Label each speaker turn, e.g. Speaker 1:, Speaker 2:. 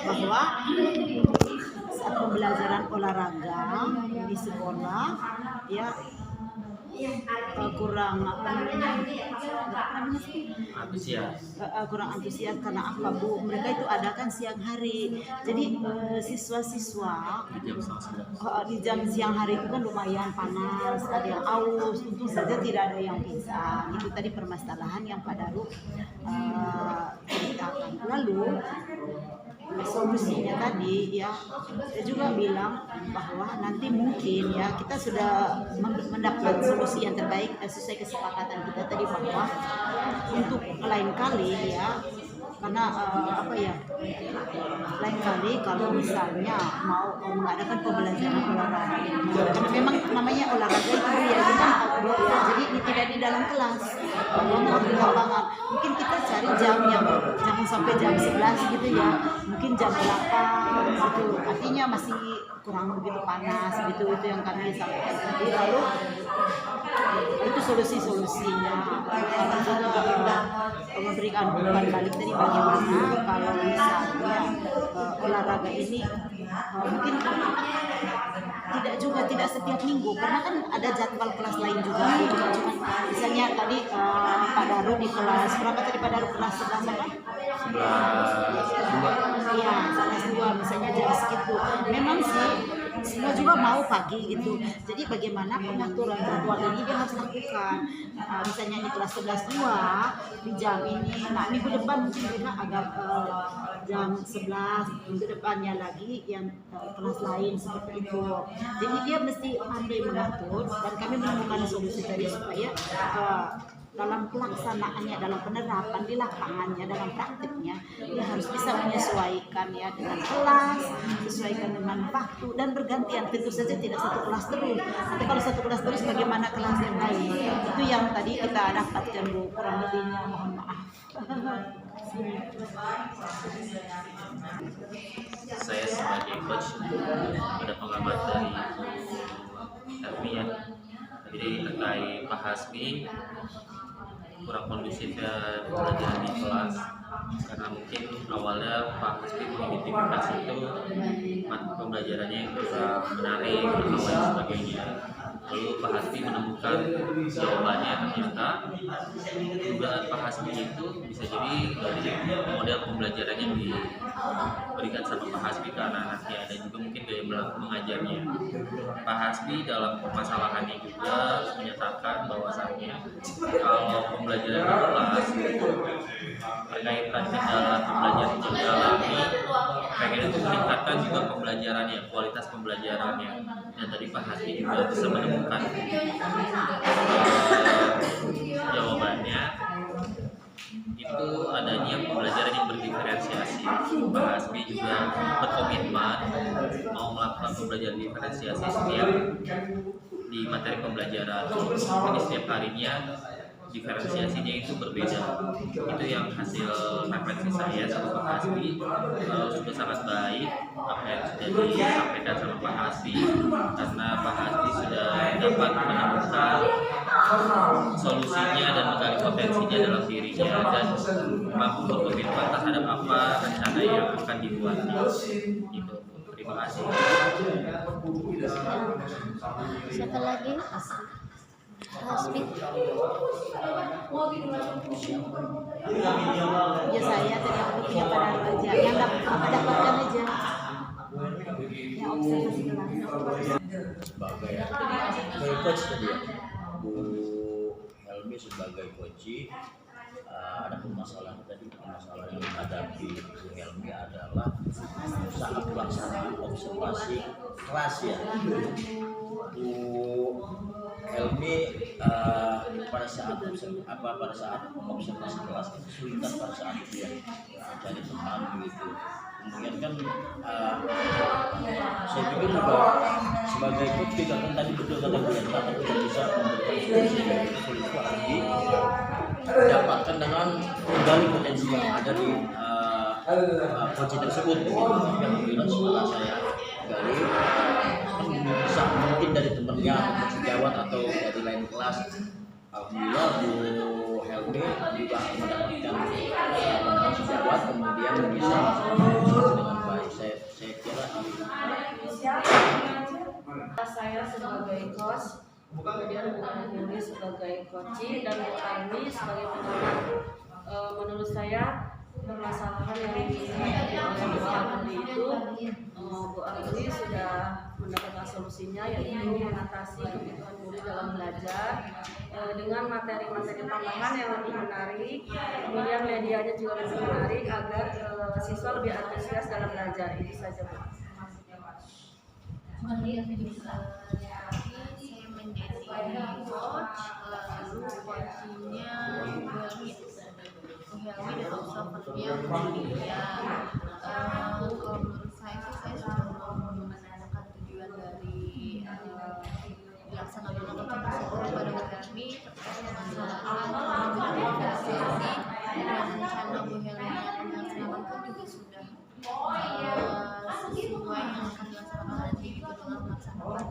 Speaker 1: bahwa saat pembelajaran olahraga di sekolah ya kurang kurang antusias karena apa Bu? Mereka itu adakan siang hari, jadi siswa-siswa di jam siang hari itu kan lumayan panas, ada yang aus, untung saja tidak ada yang pingsan. Itu tadi permasalahan yang Pak Daru ceritakan. Lalu solusinya tadi ya, saya juga bilang bahwa nanti mungkin ya kita sudah mendapat solusi yang terbaik sesuai kesepakatan kita tadi bahwa untuk lain kali ya, karena lain kali kalau misalnya mau mengadakan pembelajaran olahraga, karena memang namanya olahraga itu ya kan outdoor ya, jadi tidak di dalam kelas, di lapangan. Mungkin kita cari jam yang jangan sampai jam 11 gitu ya, mungkin jam 8 gitu, artinya masih kurang begitu panas gitu, itu yang kami sampaikan tadi. Lalu itu solusi-solusinya. Kalau juga memberikan umpan balik tadi bagaimana kalau misalnya olahraga ini mungkin tidak setiap minggu, karena kan ada jadwal kelas lain juga. Cuma misalnya tadi Pak Daru di kelas berapa tadi Pak Daru, kelas 11 apa? 11 iya, kelas 2 misalnya jam segitu. Memang sih semua juga mau pagi gitu, jadi bagaimana pengaturan jadwal ini dia harus lakukan. Misalnya di kelas 11 2 di jam ini, nah minggu depan mungkin kita agak jam 11, minggu depannya lagi yang kelas lain seperti itu. Jadi dia mesti pandai mengatur, dan kami menemukan solusi tadi supaya dalam pelaksanaannya, dalam penerapan di lapangannya, dalam praktiknya dia harus bisa menyesuaikan ya dengan kelas, sesuaikan dengan waktu dan bergantian. Tentu saja tidak satu kelas terus. Nanti kalau satu kelas terus bagaimana kelas yang lain? Itu yang tadi kita dapatkan Bu, kurang lebihnya mohon maaf.
Speaker 2: Saya sebagai coach ada pengamat dari Helmi ya. Jadi terkait Pak Hasbi kurang kondusifnya pelajaran di kelas, karena mungkin awalnya Pak Hasbi mengidentifikasi itu pembelajarannya yang kurang menarik dan lain sebagainya. Lalu Pak Hasbi menemukan jawabannya, ternyata dugaan Pak Hasbi itu bisa jadi dari model pembelajaran yang diberikan sama Pak Hasbi ke anak-anaknya, dan juga mungkin gaya mengajarnya. Pak Hasbi dalam permasalahannya juga menyatakan bahwasannya kalau pembelajaran di kelas berkaitan kendala pembelajaran yang dialami, pengen untuk meningkatkan juga pembelajarannya, kualitas pembelajarannya. Dan tadi Pak Hasbi juga bisa menemukan jawabannya itu adanya pembelajaran yang berdiferensiasi. Pak Hasbi juga berkomitmen mau melakukan pembelajaran diferensiasi setiap di materi pembelajaran. Jadi setiap harinya diferensiasinya itu berbeda. Itu yang hasil referensi saya sama Pak Hasbi. Sudah sangat baik apa yang sudah disampaikan sama Pak Hasbi, karena Pak Hasbi sudah dapat menemukan solusinya dan menggali potensinya dalam dirinya, dan mampu berkomitmen terhadap apa rencana yang akan dibuatnya. Itu. Terima kasih.
Speaker 3: Siapa lagi? Hasbi.
Speaker 1: Ya saya tadi aku punya Pak Daru aja, yang dapatkan aja. Ya observasi kelas.
Speaker 4: Sebagai coach tadi ya, Bu Helmi sebagai coach, ada permasalahan tadi. Permasalahan yang dihadapi Bu Helmi adalah saat pelaksanaan observasi kelas ya. Bu Helmi pada saat observasi kelas itu kesulitan pada saat itu ya, mencari teman begitu. Kemudian kan saya pikir juga sebagai coach juga kan tadi betul kata Bu Helmi, tidak bisa memberikan solusi, dari solusi harus didapatkan dengan menggali potensi yang ada di coach tersebut begitu. Yang kemudian setelah saya gali bisa mungkin dari temannya atau sejawat atau dari lain kelas, alhamdulillah Bu Helmi juga mendapatkan teman sejawat, kemudian bisa dengan
Speaker 5: Yuli sebagai coaching dan Bu Armi sebagai pengamat. Menurut saya permasalahan yang dihadapi oleh Bu Armi itu Bu Armi sudah mendapatkan solusinya, yaitu mengatasi kebutuhan guru dalam belajar dengan materi-materi tambahan yang lebih menarik, kemudian medianya juga lebih menarik agar siswa lebih antusias dalam belajar. Itu saja, Bu.
Speaker 3: Saya menjadi coach, lalu coachingnya Bu Helmi dan observernya Bu Lydia. Kalau menurut saya sih, saya sudah menanyakan tujuan dari dilaksanakan coaching tersebut kepada Bu Helmi terkait dengan kemudian diferensiasi, dan rencana Bu Helmi yang dilaksanakan pun juga sudah sesuai yang akan dilaksanakan nanti gitu dengan melaksanakan